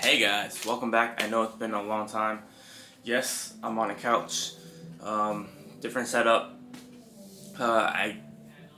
Hey guys, welcome back. I know it's been a long time. Yes, I'm on a couch. Different setup. I'm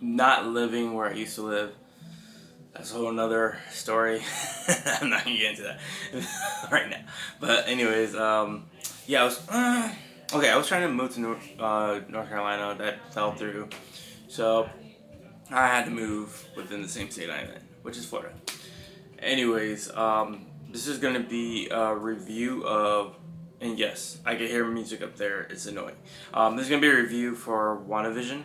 not living where I used to live. That's a whole another story. I'm not gonna get into that right now. But anyways, yeah, I was trying to move to North Carolina. That fell through. So I had to move within the same state I'm in, which is Florida. Anyways, this is gonna be a review of, and yes, I can hear music up there. It's annoying. This is gonna be a review for WandaVision.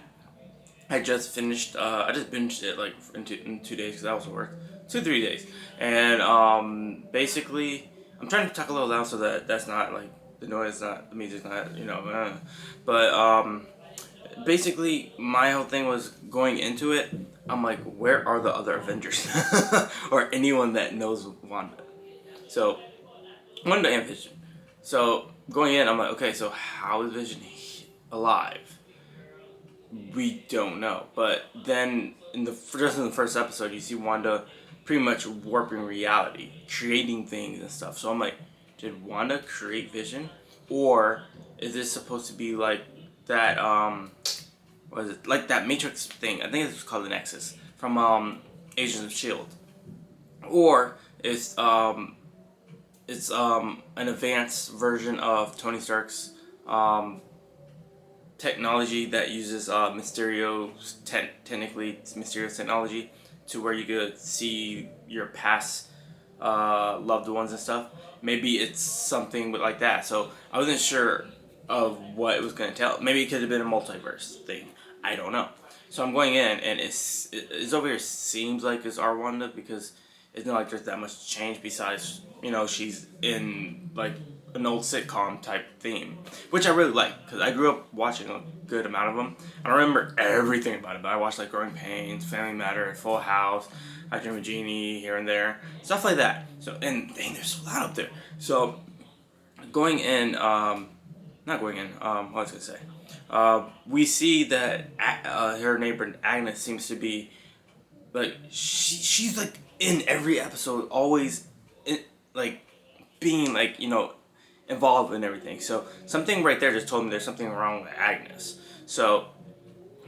I just finished. I just binged it like in 2 days because I was at work. 2 3 days, and basically, I'm trying to talk a little loud so that that's not like the noise, not the music's not but basically my whole thing was going into it. I'm like, where are the other Avengers or anyone that knows Wanda? So Wanda and Vision. So going in, I'm like, okay, so how is Vision alive? We don't know. But then just in the first episode, you see Wanda pretty much warping reality, creating things and stuff. So I'm like, did Wanda create Vision, or is this supposed to be like that? What is it, like that Matrix thing? I think it's called the Nexus from Agents of Shield, or it's an advanced version of Tony Stark's technology that uses technically Mysterio's technology to where you could see your past loved ones and stuff. Maybe it's something like that. So I wasn't sure of what it was going to tell. Maybe it could have been a multiverse thing. I don't know. So I'm going in, and it's over here. Seems like it's our Wanda because it's not like there's that much change besides she's in like an old sitcom type theme, which I really like because I grew up watching a good amount of them. I don't remember everything about it, but I watched like Growing Pains, Family Matter, Full House, I Dream of Jeannie here and there, stuff like that. So and dang, there's a lot up there. So going in, not going in. What was I gonna say? We see that her neighbor Agnes seems to be like she's like in every episode, always like being like involved in everything. So something right there just told me there's something wrong with Agnes. So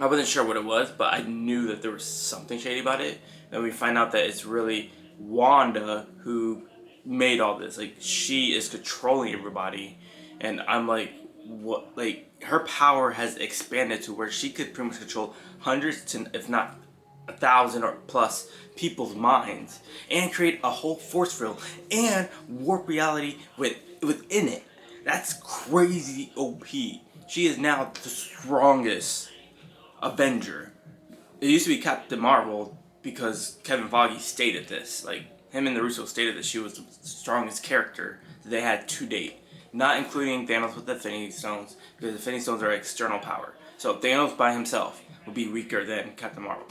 I wasn't sure what it was, but I knew that there was something shady about it. And we find out that it's really Wanda who made all this. Like she is controlling everybody, and I'm like, what? Like her power has expanded to where she could pretty much control hundreds to, if not 1,000 or plus people's minds, and create a whole force field and warp reality within it. That's crazy OP. She is now the strongest Avenger. It used to be Captain Marvel because Kevin Feige stated this. Like him and the Russo stated that she was the strongest character that they had to date, not including Thanos with the Infinity Stones, because the Infinity Stones are external power. So Thanos by himself would be weaker than Captain Marvel.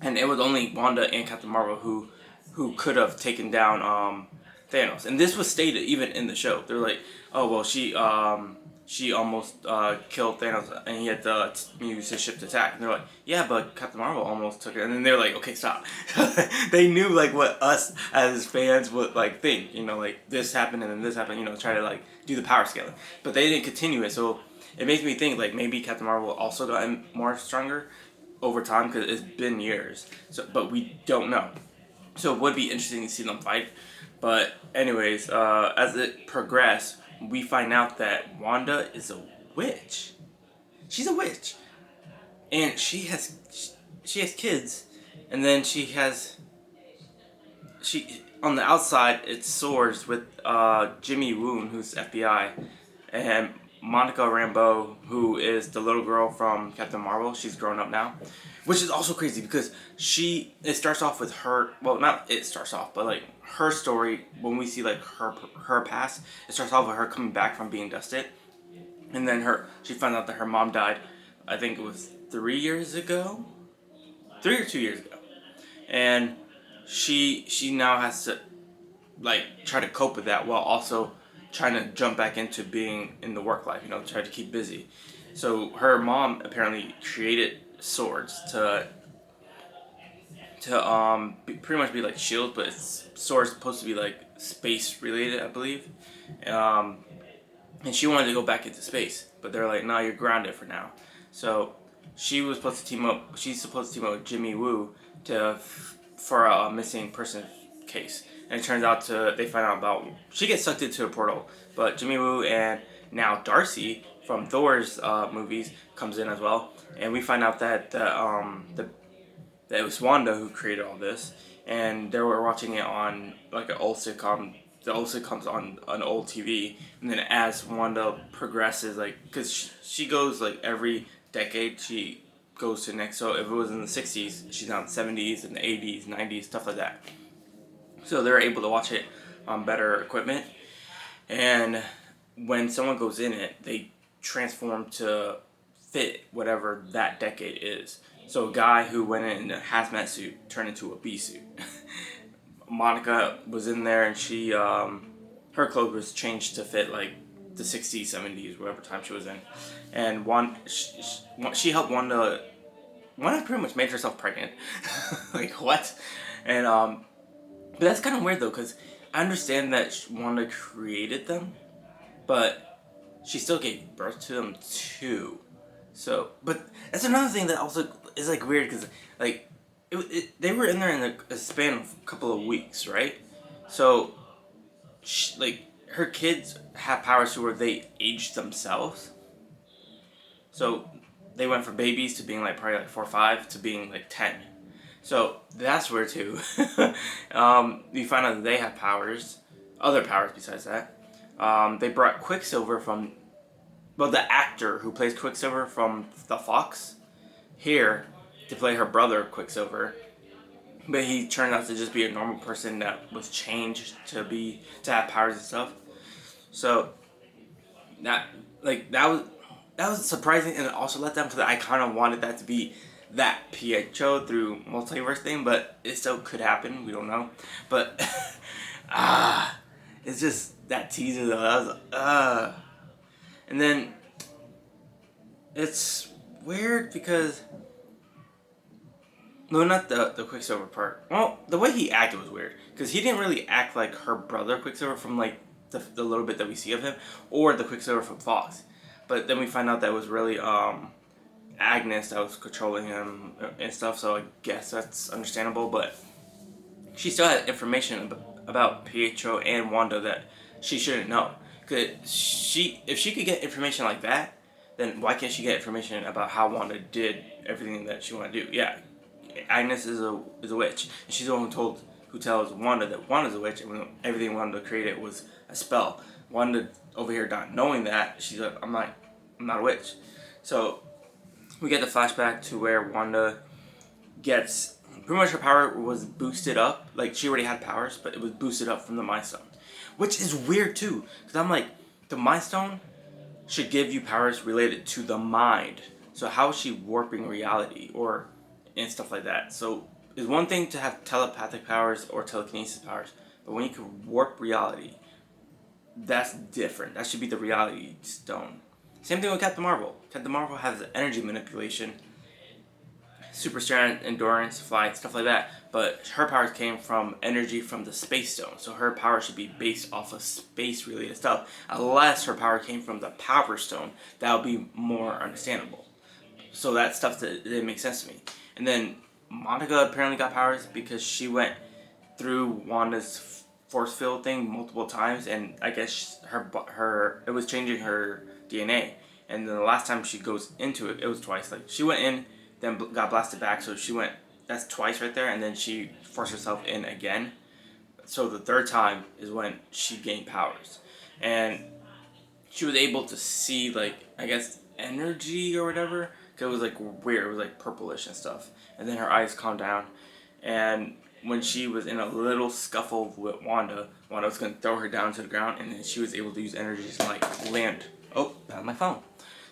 And it was only Wanda and Captain Marvel who could have taken down Thanos. And this was stated even in the show. They're like, oh well, she almost killed Thanos, and he had to use his ship to attack. And they're like, yeah, but Captain Marvel almost took it. And then they're like, okay, stop. They knew like what us as fans would like think. Like this happened and then this happened. Try to like do the power scaling, but they didn't continue it. So it makes me think like maybe Captain Marvel also gotten more stronger over time because it's been years. So, but we don't know. So it would be interesting to see them fight. But anyways, as it progressed, we find out that Wanda is a witch. She's a witch, and she has kids, and then she on the outside it soars with Jimmy Woon, who's FBI, and Monica Rambeau, who is the little girl from Captain Marvel. She's grown up now, which is also crazy because it starts off with her. Well, not it starts off, but like her story. When we see like her past, it starts off with her coming back from being dusted, and then she found out that her mom died. I think it was 3 years ago, 3 or 2 years ago, and she now has to like try to cope with that while also trying to jump back into being in the work life, try to keep busy. So her mom apparently created swords to pretty much be like Shield, but it's sort of supposed to be like space related, I believe. Um, and she wanted to go back into space, but they're like, "No, you're grounded for now." So she was supposed to team up. She's supposed to team up with Jimmy Woo for a missing person case. And it turns out they find out about she gets sucked into a portal, but Jimmy Woo and now Darcy from Thor's movies comes in as well, and we find out that that it was Wanda who created all this, and they were watching it on like an old sitcom. The old sitcoms on an old TV, and then as Wanda progresses, like because she goes like every decade, she goes to next. So if it was in the 60s, she's now in the 70s and the 80s, 90s, stuff like that. So they're able to watch it on better equipment, and when someone goes in it, they transform to fit whatever that decade is. So a guy who went in a hazmat suit turned into a bee suit. Monica was in there, and her clothes was changed to fit like the 60s, 70s, whatever time she was in. And she helped Wanda. Wanda pretty much made herself pregnant. Like what? And but that's kind of weird though, because I understand that Wanda created them, but she still gave birth to them too. So, but that's another thing that also is like weird, because like they were in there in a span of a couple of weeks, right? So, like her kids have powers to where they age themselves. So they went from babies to being like probably like 4 or 5 to being like 10. So that's weird too. You find out that they have powers, other powers besides that. They brought Quicksilver from, well, the actor who plays Quicksilver from the Fox here to play her brother Quicksilver, but he turned out to just be a normal person that was changed to have powers and stuff. So that was surprising, and it also let them, because I kind of wanted that to be that Pietro through multiverse thing, but it still could happen. We don't know, but it's just that teaser though. That was and then it's weird because no, not the Quicksilver part. Well, the way he acted was weird, because he didn't really act like her brother Quicksilver from like the little bit that we see of him, or the Quicksilver from Fox. But then we find out that it was really Agnes that was controlling him and stuff. So I guess that's understandable. But she still had information about Pietro and Wanda that she shouldn't know. Cause if she could get information like that, then why can't she get information about how Wanda did everything that she wanted to do? Yeah, Agnes is a witch, and she's the one who tells Wanda that Wanda's a witch, and everything Wanda created was a spell. Wanda over here not knowing that, she's like, I'm not a witch. So we get the flashback to where Wanda gets pretty much her power was boosted up. Like she already had powers, but it was boosted up from the Mind Stone, which is weird too. Because I'm like, the Mind Stone should give you powers related to the mind. So how is she warping reality and stuff like that? So it's one thing to have telepathic powers or telekinesis powers, but when you can warp reality, that's different. That should be the reality stone. Same thing with Captain Marvel. Captain Marvel has energy manipulation, super strength, endurance, flight, stuff like that. But her powers came from energy from the space stone. So her power should be based off of space related stuff. Unless her power came from the power stone, that would be more understandable. So that stuff that didn't make sense to me. And then Monica apparently got powers because she went through Wanda's force field thing multiple times, and I guess it was changing her DNA. And then the last time she goes into it, it was twice. Like she went in, then got blasted back. So she went. That's twice right there, and then she forced herself in again. So the third time is when she gained powers, and she was able to see, like, I guess energy or whatever. Cause it was like weird. It was like purplish and stuff. And then her eyes calmed down, and when she was in a little scuffle with Wanda was gonna throw her down to the ground, and then she was able to use energy to like land. Oh, not my phone.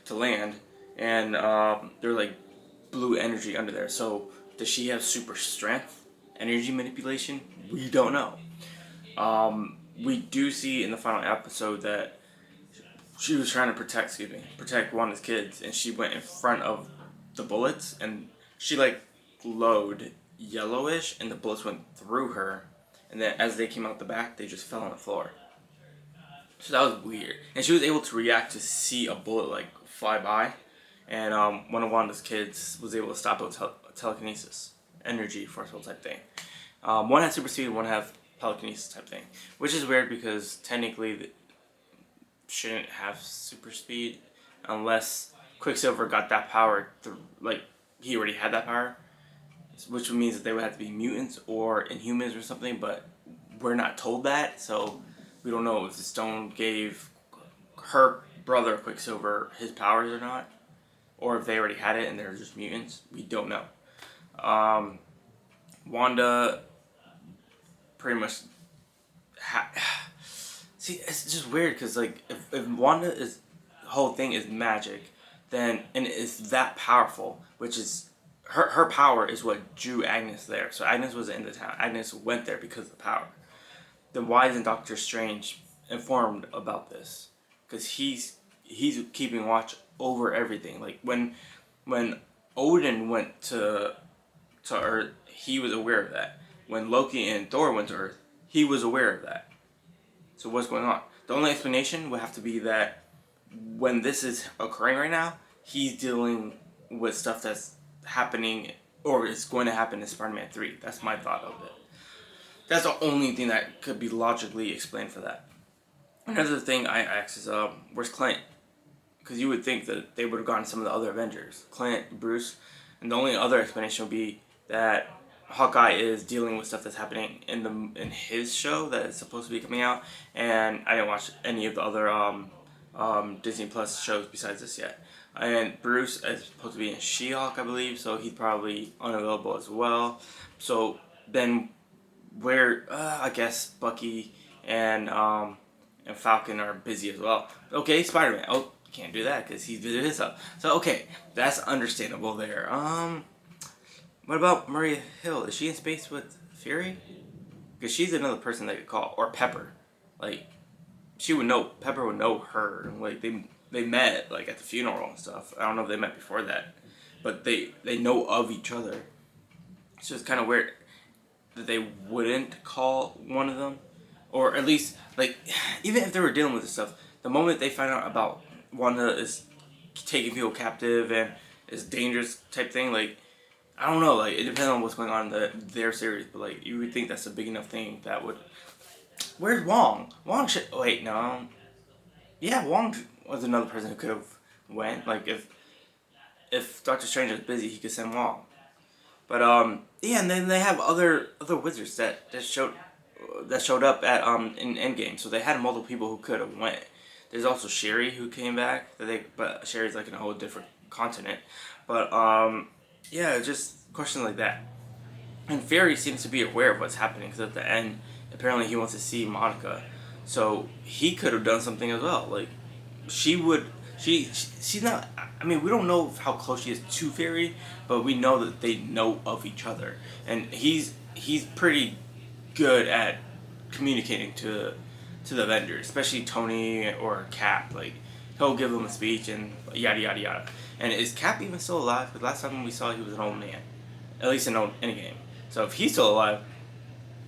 To land, and there was like blue energy under there. So does she have super strength, energy manipulation? We don't know. We do see in the final episode that she was trying to protect Wanda's kids, and she went in front of the bullets, and she like glowed yellowish, and the bullets went through her, and then as they came out the back, they just fell on the floor. So that was weird. And she was able to react to see a bullet like fly by, and one of Wanda's kids was able to stop it with telekinesis, energy force type thing. One had super speed, one had telekinesis type thing, which is weird because technically shouldn't have super speed unless Quicksilver got that power like he already had that power, which means that they would have to be mutants or Inhumans or something, but we're not told that, so we don't know if the stone gave her brother Quicksilver his powers or not, or if they already had it and they're just mutants. We don't know. Wanda pretty much see, it's just weird because like if Wanda is the whole thing is magic, then and it's that powerful, which is her power is what drew Agnes there. So Agnes was in the town. Agnes went there because of the power. Then why isn't Doctor Strange informed about this? Because he's keeping watch over everything. Like when Odin went to Earth, he was aware of that. When Loki and Thor went to Earth, he was aware of that. So what's going on? The only explanation would have to be that when this is occurring right now, he's dealing with stuff that's happening or is going to happen in Spider-Man 3. That's my thought of it. That's the only thing that could be logically explained for that. Another thing I asked is, where's Clint? Because you would think that they would have gone to some of the other Avengers. Clint, Bruce, and the only other explanation would be that Hawkeye is dealing with stuff that's happening in his show that is supposed to be coming out, and I didn't watch any of the other Disney Plus shows besides this yet. And Bruce is supposed to be in She-Hulk, I believe, so he's probably unavailable as well. So then, where I guess Bucky and Falcon are busy as well. Okay, Spider-Man. Oh, can't do that because he's busy with his stuff. So okay, that's understandable there. What about Maria Hill? Is she in space with Fury? Because she's another person they could call. Or Pepper. Like, she would know. Pepper would know her. Like, they met, like, at the funeral and stuff. I don't know if they met before that. But they know of each other. So it's kind of weird that they wouldn't call one of them. Or at least, like, even if they were dealing with this stuff, the moment they find out about Wanda is taking people captive and is dangerous type thing, like, I don't know, like, it depends on what's going on in their series, but, like, you would think that's a big enough thing that would... Where's Wong? Wong should... Wait, no. Yeah, Wong was another person who could have went. Like, if Doctor Strange was busy, he could send Wong. But, yeah, and then they have other wizards that showed up at, in Endgame, so they had multiple people who could have went. There's also Sherry who came back, but Sherry's, like, in a whole different continent. But, yeah, just questions like that. And Fury seems to be aware of what's happening because at the end, apparently he wants to see Monica. So he could have done something as well. Like, she's not, I mean, we don't know how close she is to Fury, but we know that they know of each other. And he's pretty good at communicating to the Avengers, especially Tony or Cap. Like, he'll give them a speech and yada yada yada. And is Cap even still alive? Because last time we saw he was an old man. At least in Endgame. So if he's still alive,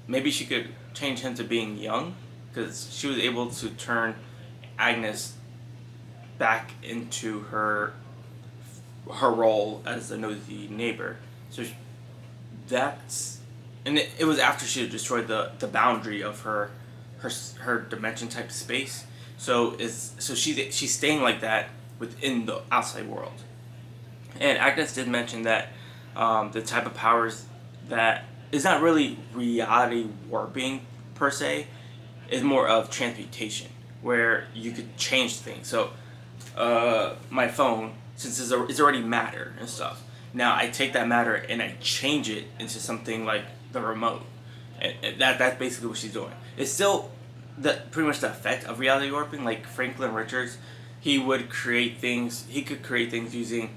maybe she could change him to being young. Because she was able to turn Agnes back into her role as the nosy neighbor. So that's... And it was after she had destroyed the boundary of her dimension type space. So she's staying like that within the outside world. And Agnes did mention that the type of powers that is not really reality warping per se, is more of transmutation, where you could change things. So my phone, since it's already matter and stuff, now I take that matter and I change it into something like the remote. And that's basically what she's doing. It's still pretty much the effect of reality warping. Like Franklin Richards, he could create things using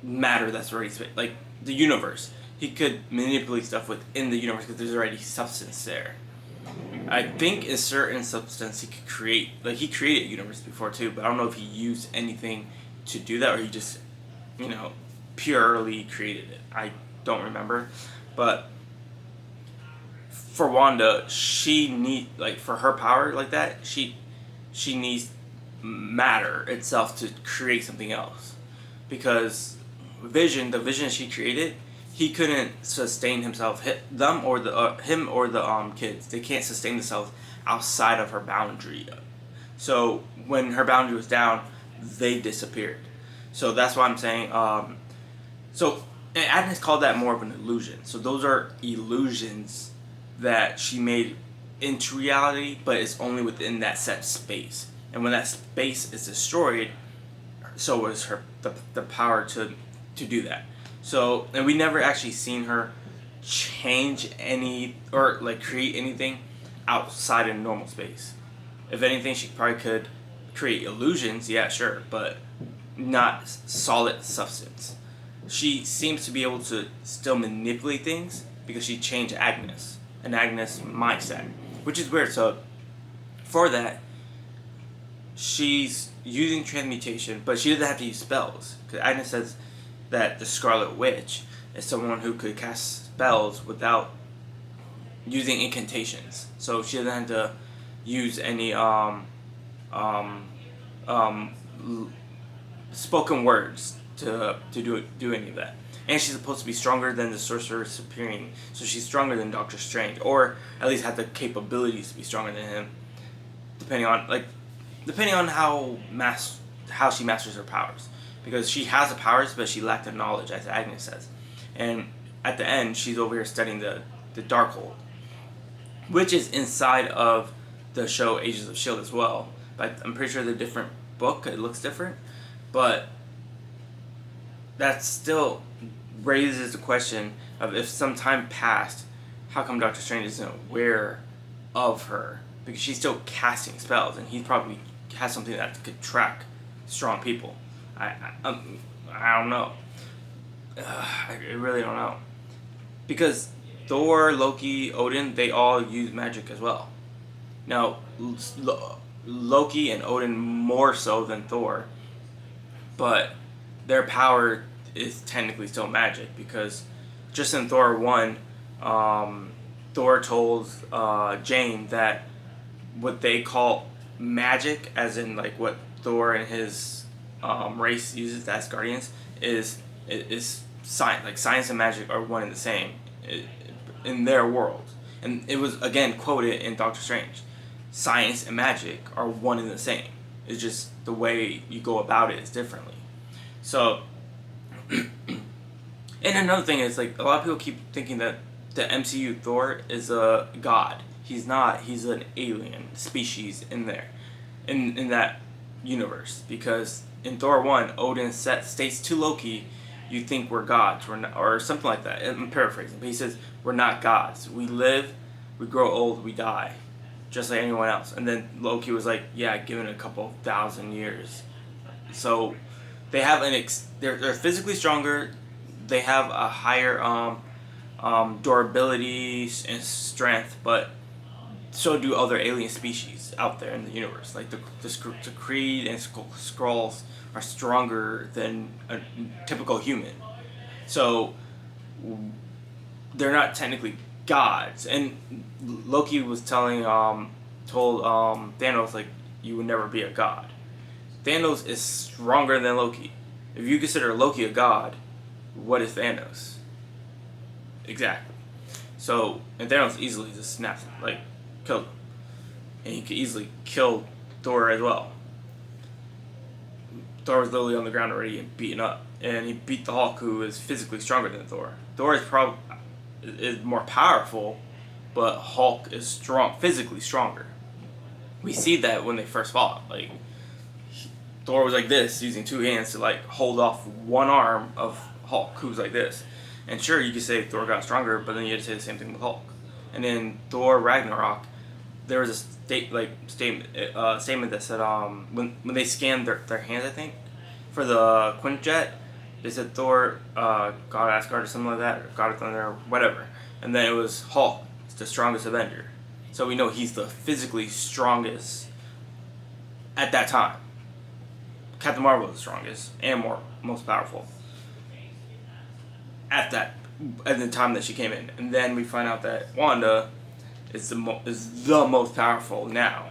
matter that's already like the universe. He could manipulate stuff within the universe because there's already substance there. I think in certain substance he could create, like he created a universe before too, but I don't know if he used anything to do that or he just, purely created it. don't remember. But for Wanda, for her power like that, she needs matter itself to create something else, because the vision she created, he couldn't sustain himself. Him or the kids, they can't sustain themselves outside of her boundary. So when her boundary was down, they disappeared. So that's why I'm saying. And Agnes called that more of an illusion. So those are illusions that she made into reality, but it's only within that set space. And when that space is destroyed, so was the power to do that. So, and we never actually seen her change any or like create anything outside of normal space. If anything, she probably could create illusions, yeah, sure, but not solid substance. She seems to be able to still manipulate things because she changed Agnes, an Agnes mindset, which is weird. So for that, she's using transmutation, but she doesn't have to use spells, because Agnes says that the Scarlet Witch is someone who could cast spells without using incantations. So she doesn't have to use any spoken words to do any of that. And she's supposed to be stronger than the Sorcerer Supreme, so she's stronger than Doctor Strange, or at least have the capabilities to be stronger than him, depending on how she masters her powers. Because she has the powers, but she lacked the knowledge, as Agnes says. And at the end, she's over here studying the Darkhold, which is inside of the show Agents of S.H.I.E.L.D. as well. But I'm pretty sure the different book, it looks different. But that still raises the question of, if some time passed, how come Doctor Strange isn't aware of her? Because she's still casting spells, and he probably has something that could track strong people. I don't know. I really don't know. Because Thor, Loki, Odin, they all use magic as well. Now, Loki and Odin more so than Thor, but their power is technically still magic, because just in Thor 1, Thor told Jane that what they call magic, as in like what Thor and his race uses as Guardians, is science. Like science and magic are one and the same in their world. And it was again quoted in Doctor Strange. Science and magic are one and the same. It's just the way you go about it is differently. So, and another thing is, like, a lot of people keep thinking that the MCU Thor is a god. He's not. He's an alien species in there, in that universe. Because in Thor 1, Odin states to Loki, "You think we're gods, we're not," or something like that. I'm paraphrasing, but he says, "We're not gods. We live, we grow old, we die, just like anyone else." And then Loki was like, "Yeah, given a couple thousand years." So they have they're physically stronger. They have a higher durability and strength, but so do other alien species out there in the universe. Like the Kree and Skrulls are stronger than a typical human. So they're not technically gods. And Loki was told Thanos, like, you would never be a god. Thanos is stronger than Loki. If you consider Loki a god, what is Thanos? Exactly. So, and Thanos easily just snaps him, like, killed him. And he could easily kill Thor as well. Thor was literally on the ground already and beaten up. And he beat the Hulk, who is physically stronger than Thor. Thor is more powerful, but Hulk is physically stronger. We see that when they first fought. Like, Thor was like this, using two hands to like hold off one arm of Hulk, who's like this. And sure, you could say Thor got stronger, but then you had to say the same thing with Hulk. And in Thor Ragnarok, there was a statement that said when they scanned their hands, I think, for the Quinjet, they said Thor, God Asgard or something like that, or God of Thunder, or whatever. And then it was Hulk, the strongest Avenger. So we know he's the physically strongest at that time. Captain Marvel is the strongest and most powerful at at the time that she came in, and then we find out that Wanda is the most powerful now,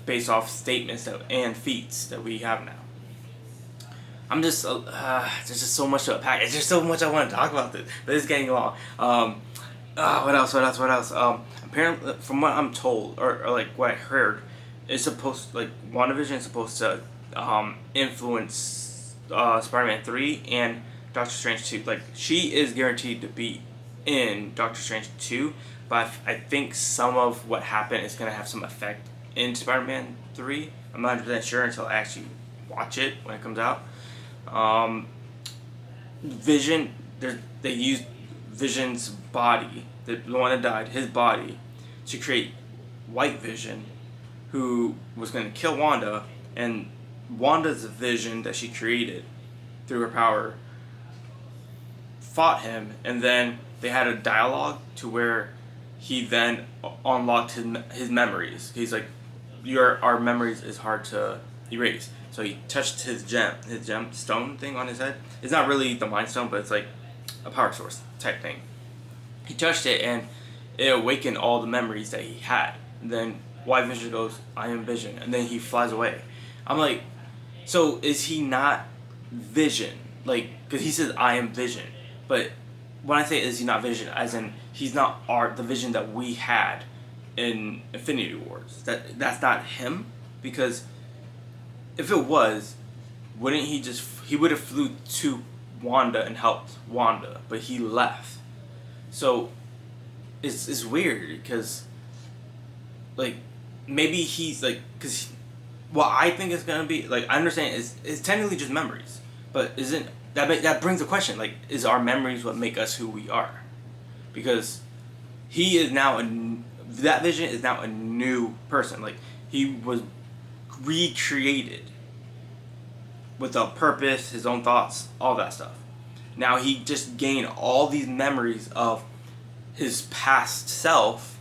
based off statements and feats that we have now. I'm just there's just so much to unpack. There's just so much I want to talk about this, but it's getting long. What else? Apparently, from what I'm told, or like what I heard, it's supposed, like, WandaVision is supposed to influence Spider-Man 3 and Doctor Strange 2. Like, she is guaranteed to be in Doctor Strange 2, but I think some of what happened is going to have some effect in Spider-Man 3. I'm not 100% sure until I actually watch it when it comes out. Vision, they used Vision's body, the one that died, his body, to create White Vision, who was going to kill Wanda, and Wanda's vision that she created through her power fought him, and then they had a dialogue to where he then unlocked his memories. He's like, our memories is hard to erase. So he touched his stone thing on his head. It's not really the Mind Stone, but it's like a power source type thing. He touched it, and it awakened all the memories that he had. And then White Vision goes, "I am Vision," and then he flies away. I'm like, so is he not Vision? Like, because he says, "I am Vision," but when I say is he not Vision, as in he's not the Vision that we had in Infinity Wars. That's not him, because if it was, wouldn't he would have flew to Wanda and helped Wanda, but he left. So it's weird, because like, maybe he's like, because what I think it's gonna be, like, I understand it's technically just memories, but isn't that brings the question, like, is our memories what make us who we are? Because he is now that Vision is now a new person. Like, he was recreated with a purpose, his own thoughts, all that stuff. Now he just gained all these memories of his past self,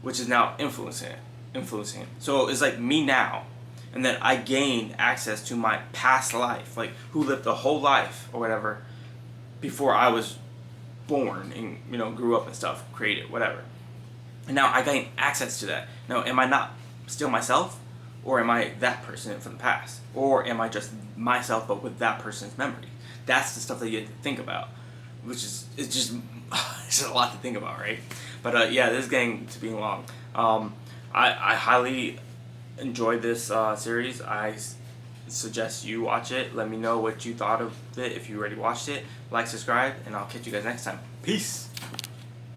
which is now influencing him. So it's like me now, and then I gained access to my past life, like who lived a whole life or whatever before I was born and grew up and stuff, created whatever. And now I gain access to that. Now, am I not still myself, or am I that person from the past, or am I just myself but with that person's memory? That's the stuff that you have to think about, which is it's just a lot to think about, right? But yeah, this is getting to being long. I highly enjoyed this series. I suggest you watch it. Let me know what you thought of it if you already watched it. Like, subscribe, and I'll catch you guys next time. Peace.